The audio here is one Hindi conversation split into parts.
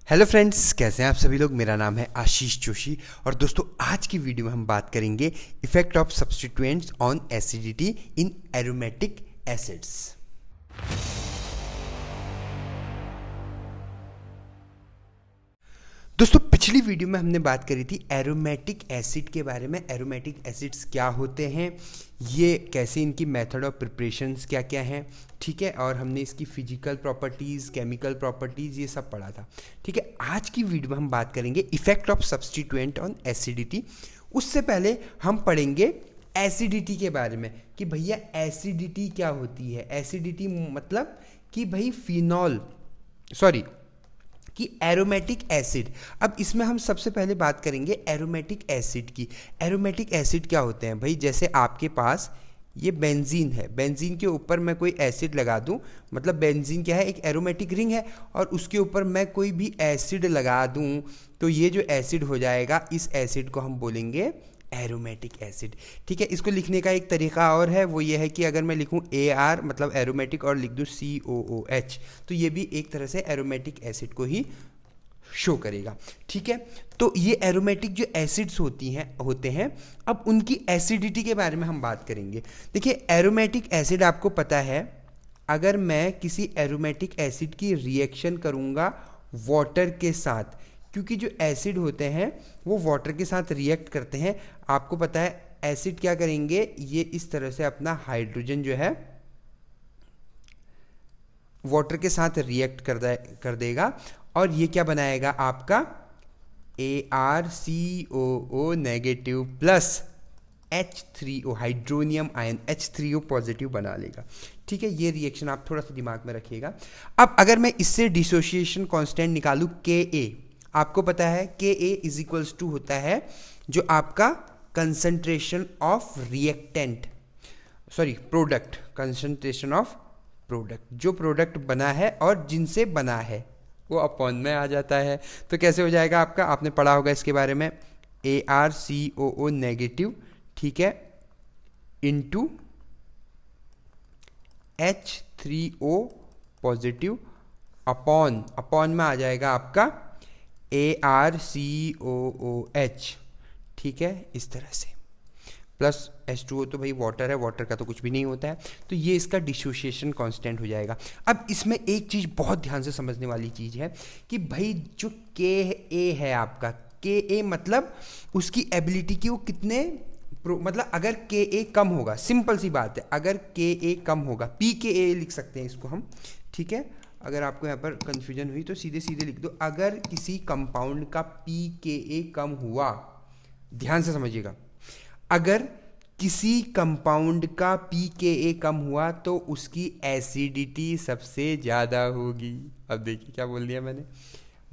हेलो फ्रेंड्स, कैसे हैं आप सभी लोग। मेरा नाम है आशीष जोशी और दोस्तों आज की वीडियो में हम बात करेंगे effect of substituents on acidity in aromatic acids. दोस्तों पिछली वीडियो में हमने बात करी थी एरोमेटिक एसिड के बारे में। एरोमेटिक एसिड्स क्या होते हैं, ये कैसे, इनकी मेथड ऑफ प्रिपरेशंस क्या क्या हैं, ठीक है, और हमने इसकी फिजिकल प्रॉपर्टीज़, केमिकल प्रॉपर्टीज़, ये सब पढ़ा था, ठीक है। आज की वीडियो में हम बात करेंगे effect of substituent on acidity. उससे पहले हम पढ़ेंगे एसिडिटी के बारे में कि भैया एसिडिटी क्या होती है। एसिडिटी मतलब कि भाई कि एरोमेटिक एसिड। अब इसमें हम सबसे पहले बात करेंगे एरोमेटिक एसिड की। एरोमेटिक एसिड क्या होते हैं भाई, जैसे आपके पास ये बेंजीन है, बेंजीन के ऊपर मैं कोई एसिड लगा दूं, मतलब बेंजीन क्या है, एक एरोमेटिक रिंग है, और उसके ऊपर मैं कोई भी एसिड लगा दूं तो ये जो एसिड हो जाएगा, इस एसिड को हम बोलेंगे एरोमेटिक एसिड, ठीक है। इसको लिखने का एक तरीका और है, वो ये है कि अगर मैं लिखूं AR मतलब एरोमेटिक और लिख दूं COOH, तो ये भी एक तरह से एरोमेटिक एसिड को ही शो करेगा, ठीक है। तो ये एरोमेटिक जो एसिड्स होते हैं, अब उनकी एसिडिटी के बारे में हम बात करेंगे। देखिए एरोमेटिक एसिड आपको पता है, अगर मैं किसी एरोमेटिक एसिड की रिएक्शन करूंगा वाटर के साथ, क्योंकि जो एसिड होते हैं वो वाटर के साथ रिएक्ट करते हैं, आपको पता है एसिड क्या करेंगे, ये इस तरह से अपना हाइड्रोजन जो है वाटर के साथ रिएक्ट कर देगा, और ये क्या बनाएगा आपका ArCOO negative plus H3O hydronium ion H3O positive बना लेगा, ठीक है। ये रिएक्शन आप थोड़ा सा दिमाग में रखिएगा। अब अगर मैं इससे डिसोसिएशन कांस्टेंट निकालूं Ka, आपको पता है Ka इज इक्वल्स टू होता है जो आपका concentration of reactant, product, concentration of product, जो प्रोडक्ट बना है और जिनसे बना है वो अपॉन में आ जाता है। तो कैसे हो जाएगा आपका, आपने पढ़ा होगा इसके बारे में, ArCOO नेगेटिव, ठीक है, इंटू H3O पॉजिटिव अपॉन में आ जाएगा आपका ArCOOH, ठीक है, इस तरह से, प्लस H2O तो भाई वाटर है, वाटर का तो कुछ भी नहीं होता है, तो ये इसका डिसोसिएशन कांस्टेंट हो जाएगा। अब इसमें एक चीज़ बहुत ध्यान से समझने वाली चीज़ है कि भाई जो Ka है आपका, Ka मतलब उसकी एबिलिटी की वो कितने मतलब अगर Ka कम होगा, सिंपल सी बात है, अगर Ka कम होगा, pKa लिख सकते हैं इसको हम, ठीक है। अगर आपको यहाँ पर कंफ्यूजन हुई तो सीधे सीधे लिख दो, अगर किसी कंपाउंड का pKa कम हुआ, ध्यान से समझिएगा, अगर किसी कंपाउंड का pKa कम हुआ तो उसकी एसिडिटी सबसे ज़्यादा होगी। अब देखिए क्या बोल दिया मैंने,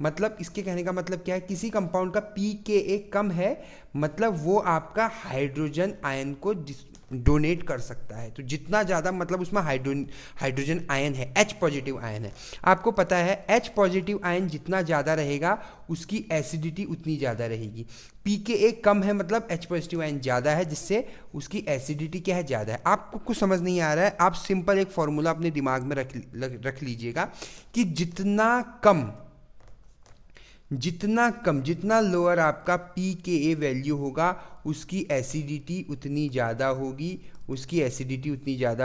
मतलब इसके कहने का मतलब क्या है, किसी कंपाउंड का pKa कम है मतलब वो आपका हाइड्रोजन आयन को डोनेट कर सकता है, तो जितना ज़्यादा मतलब उसमें हाइड्रोजन आयन है, H पॉजिटिव आयन है, आपको पता है H पॉजिटिव आयन जितना ज़्यादा रहेगा उसकी एसिडिटी उतनी ज़्यादा रहेगी। pKa कम है मतलब H पॉजिटिव आयन ज़्यादा है, जिससे उसकी एसिडिटी क्या है, ज़्यादा है। आपको कुछ समझ नहीं आ रहा है, आप सिंपल एक फॉर्मूला अपने दिमाग में रख लीजिएगा कि जितना लोअर आपका pKa वैल्यू होगा उसकी एसिडिटी उतनी ज़्यादा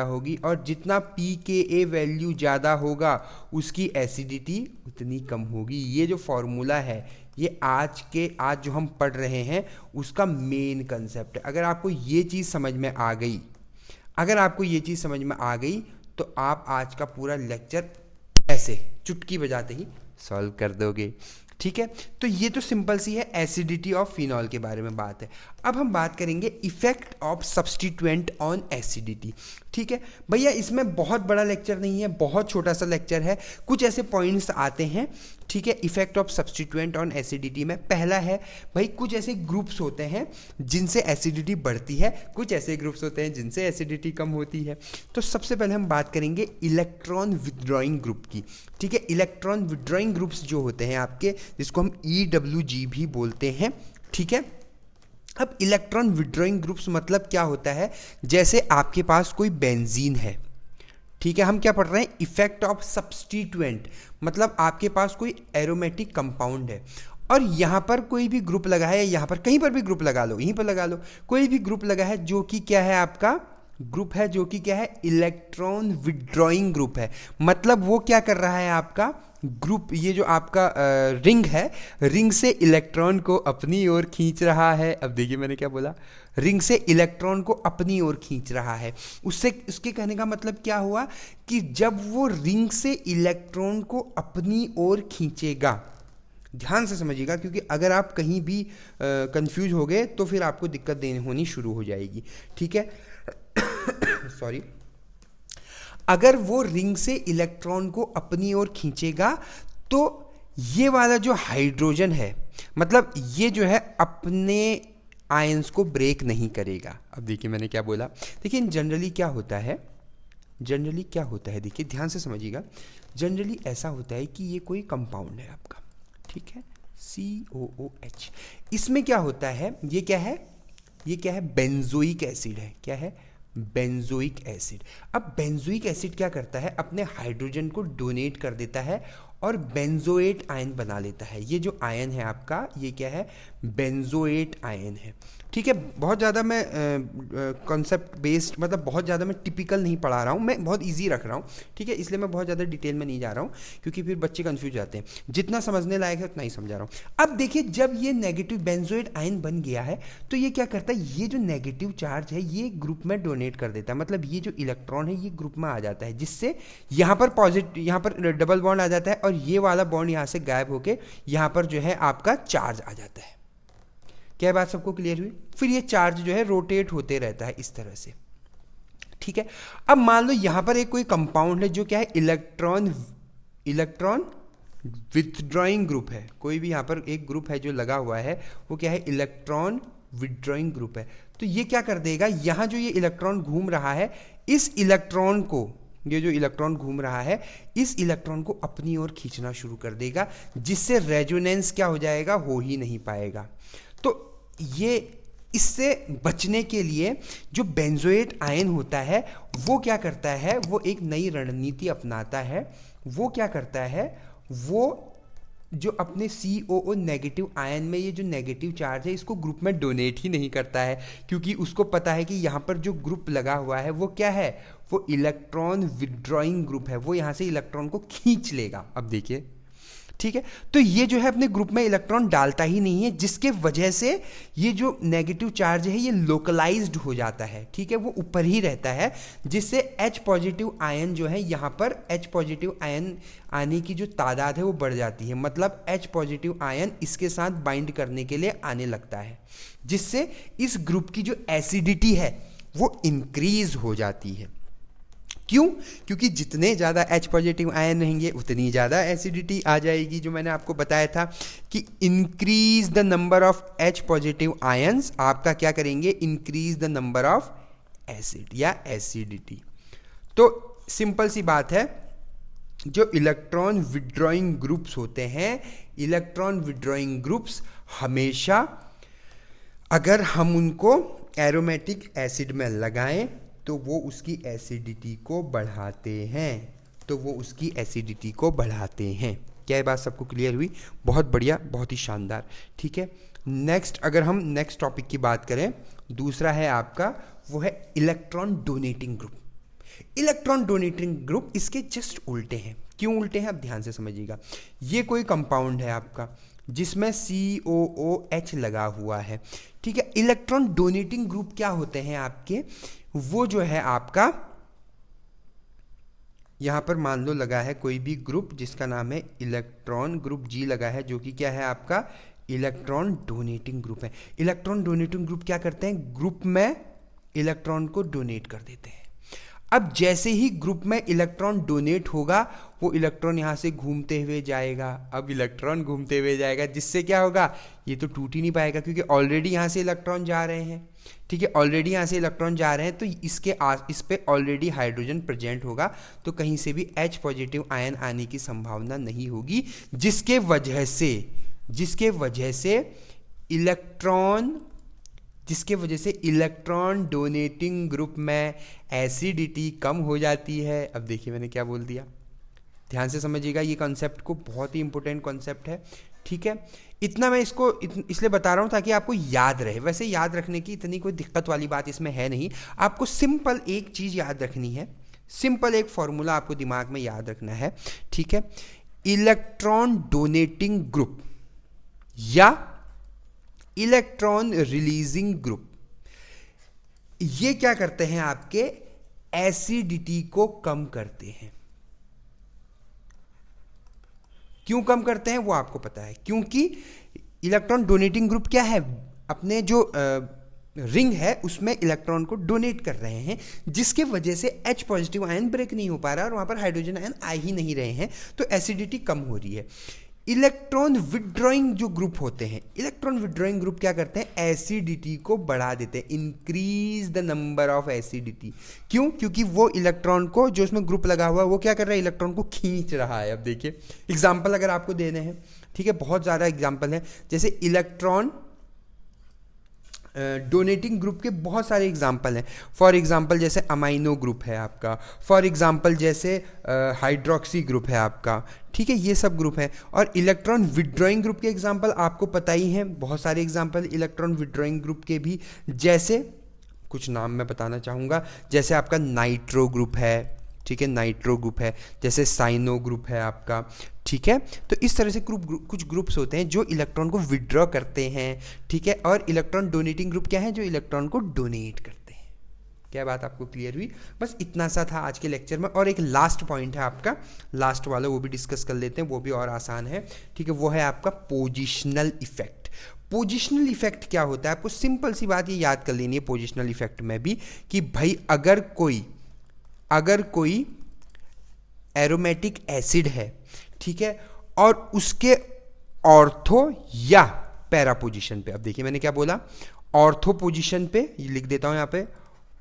होगी, और जितना pKa वैल्यू ज़्यादा होगा उसकी एसिडिटी उतनी कम होगी। ये जो फॉर्मूला है ये आज जो हम पढ़ रहे हैं उसका मेन कंसेप्ट है। अगर आपको ये चीज़ समझ में आ गई तो आप आज का पूरा लेक्चर ऐसे चुटकी बजाते ही सॉल्व कर दोगे, ठीक है। तो ये तो सिंपल सी है, एसिडिटी ऑफ फिनॉल के बारे में बात है। अब हम बात करेंगे effect of substituent on acidity, ठीक है भैया। इसमें बहुत बड़ा लेक्चर नहीं है, बहुत छोटा सा लेक्चर है, कुछ ऐसे पॉइंट्स आते हैं, ठीक है, effect of substituent on acidity में। पहला है भाई, कुछ ऐसे ग्रुप्स होते हैं जिनसे एसिडिटी बढ़ती है, कुछ ऐसे ग्रुप्स होते हैं जिनसे एसिडिटी कम होती है। तो सबसे पहले हम बात करेंगे इलेक्ट्रॉन विथड्रॉइंग ग्रुप की, ठीक है। इलेक्ट्रॉन विथड्रॉइंग ग्रुप्स जो होते हैं आपके, जिसको हम EWG भी बोलते हैं, ठीक है। अब इलेक्ट्रॉन विथड्रॉइंग ग्रुप्स मतलब क्या होता है, जैसे आपके पास कोई बेंजीन है, ठीक है, हम क्या पढ़ रहे हैं, इफेक्ट ऑफ सब्स्टिट्यूएंट, मतलब आपके पास कोई एरोमेटिक कंपाउंड है और यहाँ पर कोई भी ग्रुप लगा है, यहाँ पर कहीं पर भी ग्रुप लगा लो, यहीं पर लगा लो, कोई भी ग्रुप लगा है जो कि क्या है, आपका ग्रुप है जो कि क्या है, इलेक्ट्रॉन विड्रॉइंग ग्रुप है। मतलब वो क्या कर रहा है, आपका ग्रुप, ये जो आपका रिंग है, रिंग से इलेक्ट्रॉन को अपनी ओर खींच रहा है। अब देखिए मैंने क्या बोला, रिंग से इलेक्ट्रॉन को अपनी ओर खींच रहा है। उससे उसके कहने का मतलब क्या हुआ कि जब वो रिंग से इलेक्ट्रॉन को अपनी ओर खींचेगा, ध्यान से समझिएगा क्योंकि अगर आप कहीं भी कंफ्यूज हो गए तो फिर आपको दिक्कत होनी शुरू हो जाएगी। ठीक है सॉरी, अगर वो रिंग से इलेक्ट्रॉन को अपनी ओर खींचेगा तो ये वाला जो हाइड्रोजन है, मतलब ये जो है अपने आयंस को ब्रेक नहीं करेगा। अब देखिए मैंने क्या बोला, देखिए जनरली क्या होता है, जनरली क्या होता है, देखिए ध्यान से समझिएगा, जनरली ऐसा होता है कि ये कोई कंपाउंड है आपका, ठीक है, COOH। इसमें क्या होता है, ये क्या है, ये क्या है, बेंजोइक एसिड है। क्या है, बेंजोइक एसिड। अब बेंजोइक एसिड क्या करता है, अपने हाइड्रोजन को डोनेट कर देता है और बेंजोएट आयन बना लेता है। ये जो आयन है आपका, ये क्या है, बेंजोएट आयन है। ठीक है, बहुत ज़्यादा मैं कॉन्सेप्ट बेस्ड, मतलब बहुत ज़्यादा मैं टिपिकल नहीं पढ़ा रहा हूँ, मैं बहुत इजी रख रहा हूँ। ठीक है, इसलिए मैं बहुत ज़्यादा डिटेल में नहीं जा रहा हूँ क्योंकि फिर बच्चे कंफ्यूज जाते हैं। जितना समझने लायक है उतना ही समझा रहा हूँ। अब देखिए, जब ये नेगेटिव बेंजोएट आयन बन गया है तो ये क्या करता है, ये जो नेगेटिव चार्ज है ये ग्रुप में डोनेट कर देता है। मतलब ये जो इलेक्ट्रॉन है ये ग्रुप में आ जाता है, जिससे यहाँ पर पॉजिटिव, यहाँ पर डबल बॉन्ड आ जाता है और ये वाला बॉन्ड यहाँ से गायब होके यहाँ पर जो है आपका चार्ज आ जाता है। क्या बात सबको क्लियर हुई? फिर ये चार्ज जो है रोटेट होते रहता है इस तरह से। ठीक है, अब मान लो यहां पर एक कोई कंपाउंड है जो क्या है, इलेक्ट्रॉन विथड्रॉइंग ग्रुप है। कोई भी यहां पर एक ग्रुप है जो लगा हुआ है, वो क्या है, इलेक्ट्रॉन विथड्रॉइंग ग्रुप है। तो ये क्या कर देगा, यहां जो ये इलेक्ट्रॉन घूम रहा है, इस इलेक्ट्रॉन को, ये जो इलेक्ट्रॉन घूम रहा है, इस इलेक्ट्रॉन को अपनी ओर खींचना शुरू कर देगा, जिससे रेजोनेंस क्या हो जाएगा, हो ही नहीं पाएगा। तो ये इससे बचने के लिए जो बेंजोएट आयन होता है वो क्या करता है, वो एक नई रणनीति अपनाता है। वो क्या करता है, वो जो अपने COO नेगेटिव आयन में ये जो नेगेटिव चार्ज है इसको ग्रुप में डोनेट ही नहीं करता है, क्योंकि उसको पता है कि यहाँ पर जो ग्रुप लगा हुआ है वो क्या है, वो इलेक्ट्रॉन विड्रॉइंग ग्रुप है, वो यहाँ से इलेक्ट्रॉन को खींच लेगा। अब देखिए, ठीक है, तो ये जो है अपने ग्रुप में इलेक्ट्रॉन डालता ही नहीं है, जिसके वजह से ये जो नेगेटिव चार्ज है ये लोकलाइज्ड हो जाता है। ठीक है, वो ऊपर ही रहता है, जिससे H पॉजिटिव आयन जो है, यहाँ पर H पॉजिटिव आयन आने की जो तादाद है वो बढ़ जाती है। मतलब H पॉजिटिव आयन इसके साथ बाइंड करने के लिए आने लगता है, जिससे इस ग्रुप की जो एसिडिटी है वो इंक्रीज हो जाती है। क्यों? क्योंकि जितने ज़्यादा H पॉजिटिव आयन रहेंगे उतनी ज़्यादा एसिडिटी आ जाएगी। जो मैंने आपको बताया था कि increase the number of H positive ions आपका क्या करेंगे, increase the number of acid या एसिडिटी। तो सिंपल सी बात है, जो इलेक्ट्रॉन विड्रॉइंग ग्रुप्स होते हैं, इलेक्ट्रॉन विड्रॉइंग ग्रुप्स हमेशा अगर हम उनको एरोमेटिक एसिड में लगाएं तो वो उसकी एसिडिटी को बढ़ाते हैं, तो वो उसकी एसिडिटी को बढ़ाते हैं। क्या ये बात सबको क्लियर हुई? बहुत बढ़िया, बहुत ही शानदार। ठीक है, नेक्स्ट अगर हम नेक्स्ट टॉपिक की बात करें, दूसरा है आपका, वो है electron donating group. Electron donating group इसके जस्ट उल्टे हैं। क्यों उल्टे हैं, आप ध्यान से समझिएगा। ये कोई कंपाउंड है आपका जिसमें COOH लगा हुआ है। ठीक है, इलेक्ट्रॉन डोनेटिंग ग्रुप क्या होते हैं आपके, वो जो है आपका यहां पर मान लो लगा है कोई भी ग्रुप जिसका नाम है इलेक्ट्रॉन ग्रुप G लगा है, जो कि क्या है आपका इलेक्ट्रॉन डोनेटिंग ग्रुप है। इलेक्ट्रॉन डोनेटिंग ग्रुप क्या करते हैं, ग्रुप में इलेक्ट्रॉन को डोनेट कर देते हैं। अब जैसे ही ग्रुप में इलेक्ट्रॉन डोनेट होगा, वो इलेक्ट्रॉन यहाँ से घूमते हुए जाएगा। अब इलेक्ट्रॉन घूमते हुए जाएगा, जिससे क्या होगा, ये तो टूट ही नहीं पाएगा क्योंकि ऑलरेडी यहाँ से इलेक्ट्रॉन जा रहे हैं। ठीक है, ऑलरेडी यहाँ से इलेक्ट्रॉन जा रहे हैं, तो इस पे ऑलरेडी हाइड्रोजन प्रेजेंट होगा, तो कहीं से भी H पॉजिटिव आयन आने की संभावना नहीं होगी, जिसके वजह से इलेक्ट्रॉन जिसके वजह से इलेक्ट्रॉन डोनेटिंग ग्रुप में एसिडिटी कम हो जाती है। अब देखिए मैंने क्या बोल दिया, ध्यान से समझिएगा, ये कॉन्सेप्ट को बहुत ही इंपॉर्टेंट कॉन्सेप्ट है, ठीक है। इतना मैं इसको इसलिए बता रहा हूँ ताकि आपको याद रहे। वैसे याद रखने की इतनी कोई दिक्कत वाली बात इसमें है नहीं, आपको सिंपल एक चीज़ याद रखनी है, सिंपल एक फॉर्मूला आपको दिमाग में याद रखना है, ठीक है। इलेक्ट्रॉन डोनेटिंग ग्रुप या इलेक्ट्रॉन रिलीजिंग ग्रुप, ये क्या करते हैं, आपके एसिडिटी को कम करते हैं। क्यों कम करते हैं वो आपको पता है, क्योंकि इलेक्ट्रॉन डोनेटिंग ग्रुप क्या है, अपने जो रिंग है उसमें इलेक्ट्रॉन को डोनेट कर रहे हैं, जिसके वजह से H पॉजिटिव आयन ब्रेक नहीं हो पा रहा और वहां पर हाइड्रोजन आयन आ ही नहीं रहे हैं, तो एसिडिटी कम हो रही है। इलेक्ट्रॉन विड्रॉइंग जो ग्रुप होते हैं, इलेक्ट्रॉन विड्रॉइंग ग्रुप क्या करते हैं, एसिडिटी को बढ़ा देते हैं, increase the number of acidity. क्यों? क्योंकि वो इलेक्ट्रॉन को, जो उसमें ग्रुप लगा हुआ है, वो क्या कर रहा है, इलेक्ट्रॉन को खींच रहा है। अब देखिए एग्जाम्पल अगर आपको देने हैं, ठीक है, बहुत ज़्यादा एग्जाम्पल है, जैसे इलेक्ट्रॉन डोनेटिंग ग्रुप के बहुत सारे एग्जाम्पल हैं। फॉर एग्जाम्पल जैसे अमाइनो ग्रुप है आपका, फॉर एग्जाम्पल जैसे हाइड्रोक्सी ग्रुप है आपका, ठीक है, ये सब ग्रुप हैं। और इलेक्ट्रॉन विड्रॉइंग ग्रुप के एग्जाम्पल आपको पता ही हैं, बहुत सारे एग्जाम्पल इलेक्ट्रॉन विड्रॉइंग ग्रुप के भी, जैसे कुछ नाम मैं बताना चाहूँगा, जैसे आपका नाइट्रो ग्रुप है, ठीक है, नाइट्रो ग्रुप है, जैसे साइनो ग्रुप है आपका, ठीक है। तो इस तरह से कुछ ग्रुप्स होते हैं जो इलेक्ट्रॉन को विड्रॉ करते हैं, ठीक है। और इलेक्ट्रॉन डोनेटिंग ग्रुप क्या है, जो इलेक्ट्रॉन को डोनेट करते हैं। क्या बात आपको क्लियर हुई? बस इतना सा था आज के लेक्चर में। और एक लास्ट पॉइंट है आपका, लास्ट वाला, वो भी डिस्कस कर लेते हैं, वो भी और आसान है, ठीक है। वो है आपका पोजिशनल इफेक्ट। पोजिशनल इफेक्ट क्या होता है, आपको सिंपल सी बात ये याद कर लेनी है पोजिशनल इफेक्ट में भी, कि भाई अगर कोई एरोमेटिक एसिड है, ठीक है, और उसके ऑर्थो या पैरा पोजीशन पे, अब देखिए मैंने क्या बोला, ऑर्थो पोजीशन पे, ये लिख देता हूं यहां पे,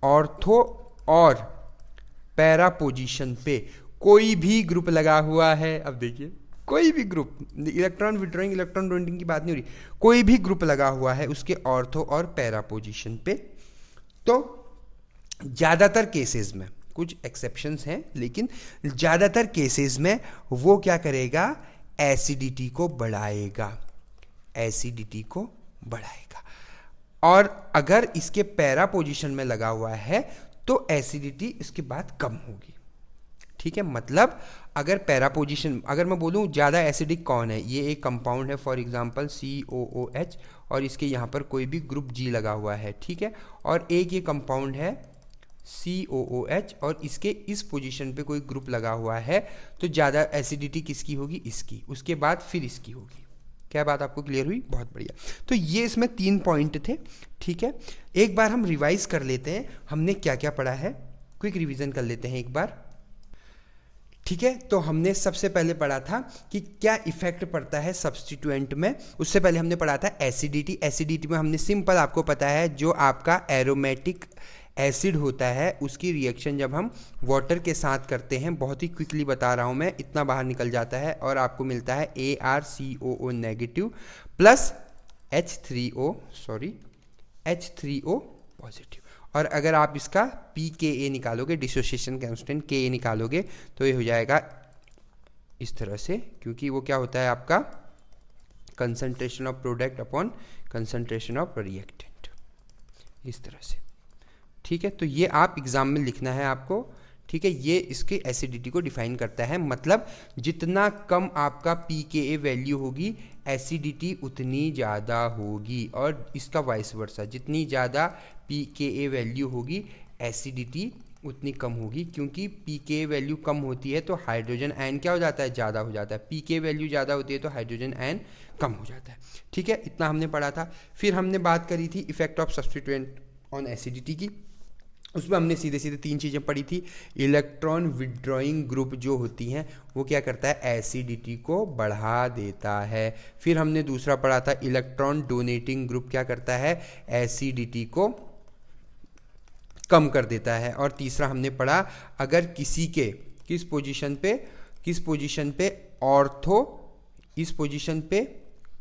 ऑर्थो और पैरा पोजीशन पे कोई भी ग्रुप लगा हुआ है। अब देखिए कोई भी group, electron withdrawing electron donating की बात नहीं हो रही, कोई भी ग्रुप लगा हुआ है उसके ऑर्थो और पैरा पोजीशन पे, तो ज्यादातर केसेस में, कुछ एक्सेप्शंस हैं, लेकिन ज़्यादातर केसेस में वो क्या करेगा, एसिडिटी को बढ़ाएगा, एसिडिटी को बढ़ाएगा। और अगर इसके पैरा पोजीशन में लगा हुआ है तो एसिडिटी इसके बाद कम होगी, ठीक है। मतलब अगर पैरा पोजीशन, अगर मैं बोलूँ ज़्यादा एसिडिक कौन है, ये एक कंपाउंड है, फॉर एग्जांपल COOH, और इसके यहाँ पर कोई भी ग्रुप G लगा हुआ है, ठीक है। और एक ये कंपाउंड है COOH, और इसके इस पोजीशन पे कोई ग्रुप लगा हुआ है, तो ज़्यादा एसिडिटी किसकी होगी, इसकी, उसके बाद फिर इसकी होगी। क्या बात आपको क्लियर हुई? बहुत बढ़िया। तो ये इसमें 3 पॉइंट थे, ठीक है। एक बार हम रिवाइज कर लेते हैं, हमने क्या क्या पढ़ा है, क्विक रिवीजन कर लेते हैं एक बार, ठीक है। तो हमने सबसे पहले पढ़ा था कि क्या इफेक्ट पड़ता है सब्स्टिट्यूएंट में। उससे पहले हमने पढ़ा था एसिडिटी। एसिडिटी में हमने सिंपल, आपको पता है, जो आपका एरोमेटिक एसिड होता है उसकी रिएक्शन जब हम वाटर के साथ करते हैं, बहुत ही क्विकली बता रहा हूँ मैं, इतना बाहर निकल जाता है और आपको मिलता है ArCOO negative plus H3O positive. और अगर आप इसका pKa निकालोगे, डिसोसिएशन कांस्टेंट Ka निकालोगे, तो ये हो जाएगा इस तरह से, क्योंकि वो क्या होता है आपका concentration of product upon concentration of reactant, इस तरह से, ठीक है। तो ये आप एग्जाम में लिखना है आपको, ठीक है। ये इसके एसिडिटी को डिफाइन करता है, मतलब जितना कम आपका pKa वैल्यू होगी, एसिडिटी उतनी ज़्यादा होगी, और इसका वाइस वर्सा, जितनी ज़्यादा pKa वैल्यू होगी, एसिडिटी उतनी कम होगी। क्योंकि pKa वैल्यू कम होती है तो हाइड्रोजन आयन क्या हो जाता है, ज़्यादा हो जाता है। pKa वैल्यू ज़्यादा होती है तो हाइड्रोजन आयन कम हो जाता है, ठीक है। इतना हमने पढ़ा था। फिर हमने बात करी थी effect of substituent on acidity की। उसमें हमने सीधे सीधे 3 चीज़ें पढ़ी थी। इलेक्ट्रॉन विड्रॉइंग ग्रुप जो होती हैं वो क्या करता है, एसिडिटी को बढ़ा देता है। फिर हमने दूसरा पढ़ा था इलेक्ट्रॉन डोनेटिंग ग्रुप क्या करता है, एसिडिटी को कम कर देता है। और तीसरा हमने पढ़ा, अगर किसी के किस पोजीशन पे ऑर्थो, इस पोजीशन पे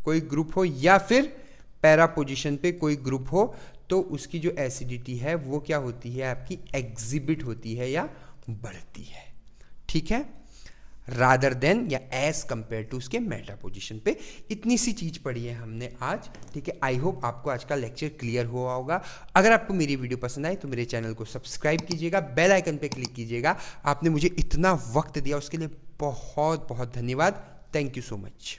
कोई ग्रुप हो या फिर पैरा पोजीशन पे कोई ग्रुप हो, तो उसकी जो एसिडिटी है वो क्या होती है, आपकी एग्जिबिट होती है या बढ़ती है, ठीक है, रादर देन या एज कंपेयर टू उसके मेटा पोजीशन पे। इतनी सी चीज़ पढ़ी है हमने आज, ठीक है। आई होप आपको आज का लेक्चर क्लियर हुआ होगा। अगर आपको मेरी वीडियो पसंद आई तो मेरे चैनल को सब्सक्राइब कीजिएगा, बेल आइकन पे क्लिक कीजिएगा। आपने मुझे इतना वक्त दिया उसके लिए बहुत बहुत धन्यवाद। Thank you so much.